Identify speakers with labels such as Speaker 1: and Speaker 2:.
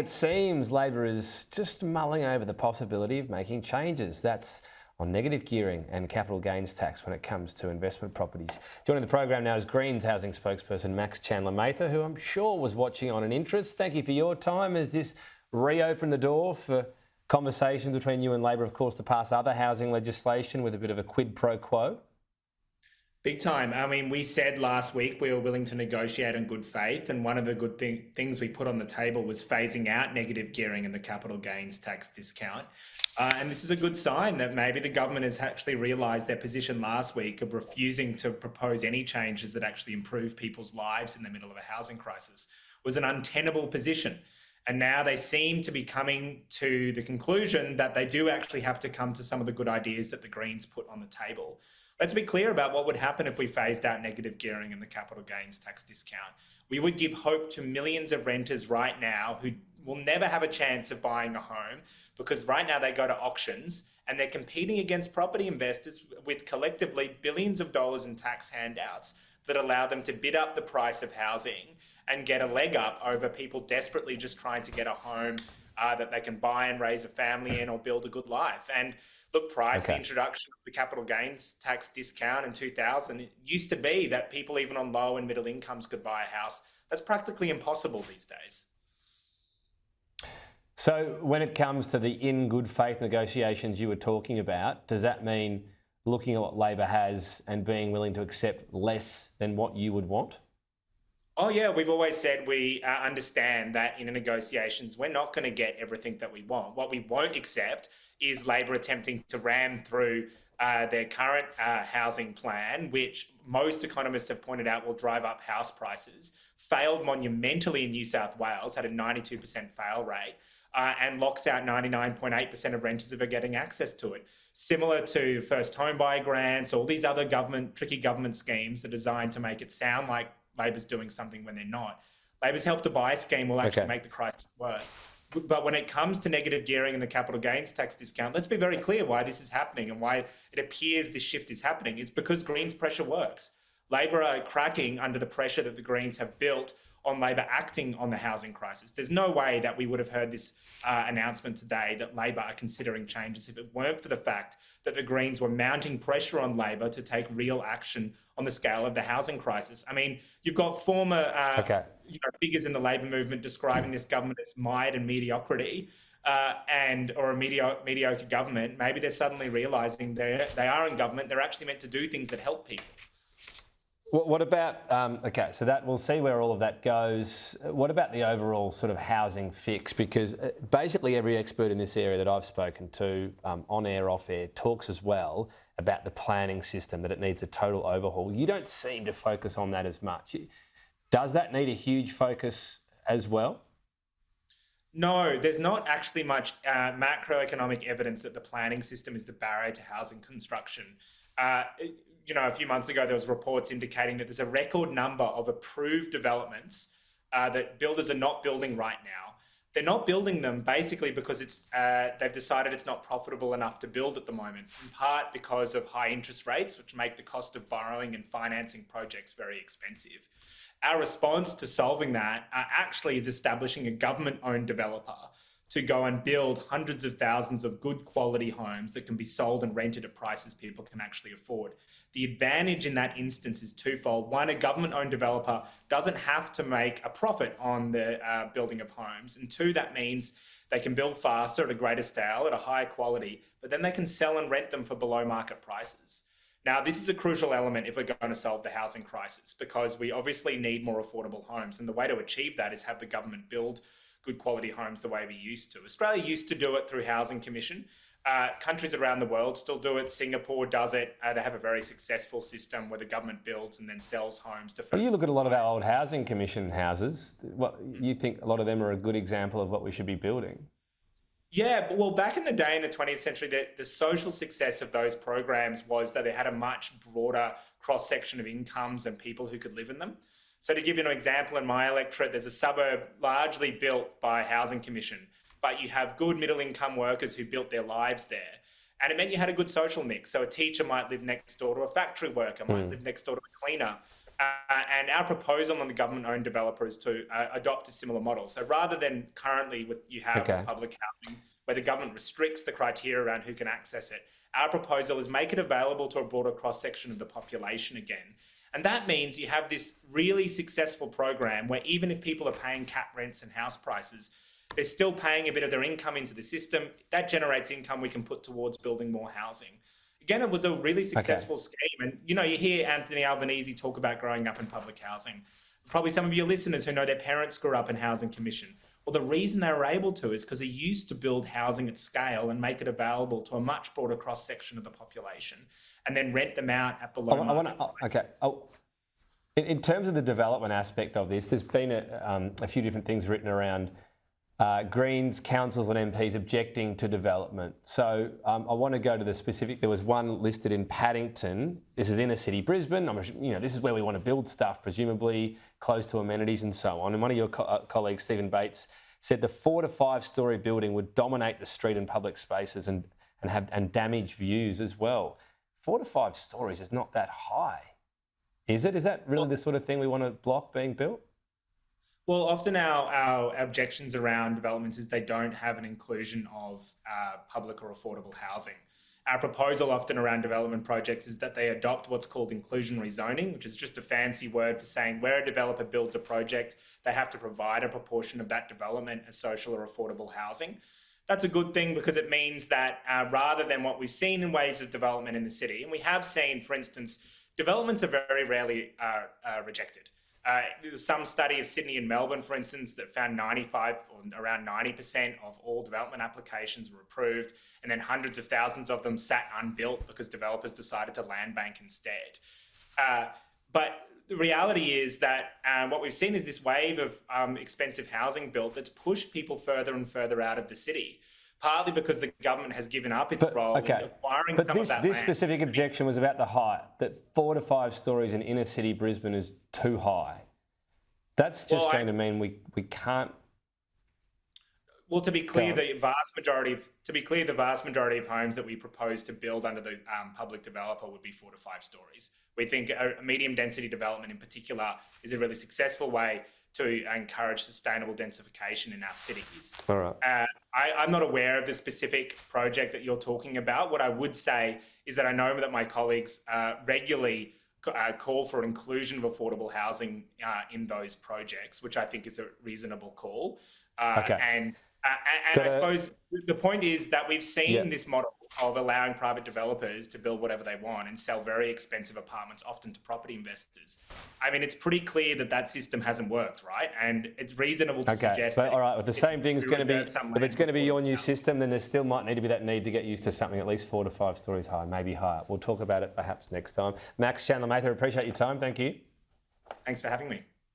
Speaker 1: It seems Labor is just mulling over the possibility of making changes. That's on negative gearing and capital gains tax when it comes to investment properties. Joining the program now is Greens housing spokesperson Max Chandler-Mather, who I'm sure was watching on an interest. Thank you for your time. Has this reopened the door for conversations between you and Labor, of course, to pass other housing legislation with a bit of a quid pro quo?
Speaker 2: Big time. I mean, we said last week we were willing to negotiate in good faith, and one of the good things we put on the table was phasing out negative gearing and the capital gains tax discount. And this is a good sign that maybe the government has actually realised their position last week of refusing to propose any changes that actually improve people's lives in the middle of a housing crisis was an untenable position. And now they seem to be coming to the conclusion that they do actually have to come to some of the good ideas that the Greens put on the table. Let's be clear about what would happen if we phased out negative gearing and the capital gains tax discount. We would give hope to millions of renters right now who will never have a chance of buying a home because right now they go to auctions and they're competing against property investors with collectively billions of dollars in tax handouts that allow them to bid up the price of housing and get a leg up over people desperately just trying to get a home that they can buy and raise a family in or build a good life. And look, prior to the introduction of the capital gains tax discount in 2000, it used to be that people even on low and middle incomes could buy a house. That's practically impossible these days.
Speaker 1: So when it comes to the in good faith negotiations you were talking about, does that mean looking at what Labor has and being willing to accept less than what you would want?
Speaker 2: Oh yeah, we've always said we understand that in negotiations, we're not going to get everything that we want. What we won't accept is Labor attempting to ram through their current housing plan, which most economists have pointed out will drive up house prices, failed monumentally in New South Wales, had a 92% fail rate, and locks out 99.8% of renters who are getting access to it. Similar to first home buyer grants, all these other tricky government schemes are designed to make it sound like Labor's doing something when they're not. Labor's Help to Buy scheme will actually make the crisis worse. But when it comes to negative gearing and the capital gains tax discount, let's be very clear why this is happening and why it appears this shift is happening. It's because Greens pressure works. Labor are cracking under the pressure that the Greens have built on Labor acting on the housing crisis. There's no way that we would have heard this announcement today that Labor are considering changes if it weren't for the fact that the Greens were mounting pressure on Labor to take real action on the scale of the housing crisis. I mean, you've got former figures in the Labor movement describing this government as mired and mediocrity or a mediocre government. Maybe they're suddenly realising they are in government. They're actually meant to do things that help people.
Speaker 1: What about, so that we'll see where all of that goes. What about the overall sort of housing fix? Because basically every expert in this area that I've spoken to, on air, off air, talks as well about the planning system, that it needs a total overhaul. You don't seem to focus on that as much. Does that need a huge focus as well?
Speaker 2: No, there's not actually much macroeconomic evidence that the planning system is the barrier to housing construction. A few months ago, there was reports indicating that there's a record number of approved developments that builders are not building right now. They're not building them basically because they've decided it's not profitable enough to build at the moment, in part because of high interest rates, which make the cost of borrowing and financing projects very expensive. Our response to solving that actually is establishing a government-owned developer to go and build hundreds of thousands of good quality homes that can be sold and rented at prices people can actually afford. The advantage in that instance is twofold. One, a government-owned developer doesn't have to make a profit on the building of homes. And two, that means they can build faster at a greater scale, at a higher quality, but then they can sell and rent them for below market prices. Now, this is a crucial element if we're going to solve the housing crisis, because we obviously need more affordable homes. And the way to achieve that is have the government build good quality homes the way we used to. Australia used to do it through Housing Commission. Countries around the world still do it. Singapore does it. They have a very successful system where the government builds and then sells homes to first.
Speaker 1: Well, you look at a lot of our old Housing Commission houses. You think a lot of them are a good example of what we should be building?
Speaker 2: Yeah, well, back in the day in the 20th century, the social success of those programs was that they had a much broader cross-section of incomes and people who could live in them. So to give you an example, in my electorate, there's a suburb largely built by Housing Commission, but you have good middle income workers who built their lives there. And it meant you had a good social mix. So a teacher might live next door to a factory worker, might live next door to a cleaner. And our proposal on the government-owned developer is to adopt a similar model. So rather than currently you have public housing where the government restricts the criteria around who can access it, our proposal is make it available to a broader cross-section of the population again. And that means you have this really successful program where even if people are paying cap rents and house prices, they're still paying a bit of their income into the system. That generates income we can put towards building more housing. Again, it was a really successful scheme. And, you know, you hear Anthony Albanese talk about growing up in public housing. Probably some of your listeners who know their parents grew up in housing commission. Well, the reason they were able to is because they used to build housing at scale and make it available to a much broader cross-section of the population and then rent them out at below market prices.
Speaker 1: In terms of the development aspect of this, there's been a few different things written around Greens, councils and MPs objecting to development. So I want to go to the specific. There was one listed in Paddington. This is inner city Brisbane. This is where we want to build stuff, presumably close to amenities and so on. And one of your colleagues, Stephen Bates, said the 4 to 5 story building would dominate the street and public spaces and damage views as well. 4 to 5 stories is not that high, is it? Is that really the sort of thing we want to block being built?
Speaker 2: Well, often our objections around developments is they don't have an inclusion of public or affordable housing. Our proposal often around development projects is that they adopt what's called inclusionary zoning, which is just a fancy word for saying where a developer builds a project, they have to provide a proportion of that development as social or affordable housing. That's a good thing because it means that rather than what we've seen in waves of development in the city, and we have seen, for instance, developments are very rarely rejected. There was some study of Sydney and Melbourne, for instance, that found 95 or around 90% of all development applications were approved, and then hundreds of thousands of them sat unbuilt because developers decided to land bank instead. But the reality is that what we've seen is this wave of expensive housing built that's pushed people further and further out of the city, partly because the government has given up its role in acquiring some of that land.
Speaker 1: This specific objection was about the height, that 4 to 5 stories in inner city Brisbane is too high. That's just going to mean we can't.
Speaker 2: Well, to be clear, the vast majority of homes that we propose to build under the public developer would be 4 to 5 stories. We think a medium density development in particular is a really successful way to encourage sustainable densification in our cities.
Speaker 1: All right.
Speaker 2: I'm not aware of the specific project that you're talking about. What I would say is that I know that my colleagues regularly call for inclusion of affordable housing in those projects, which I think is a reasonable call. And I suppose the point is that we've seen this model of allowing private developers to build whatever they want and sell very expensive apartments, often to property investors. I mean, it's pretty clear that that system hasn't worked, right? And it's reasonable to suggest that...
Speaker 1: All right, well, the same thing is going to be... If it's going to be your new system, then there still might need to be that need to get used to something at least 4 to 5 stories high, maybe higher. We'll talk about it perhaps next time. Max Chandler-Mather, appreciate your time. Thank you.
Speaker 2: Thanks for having me.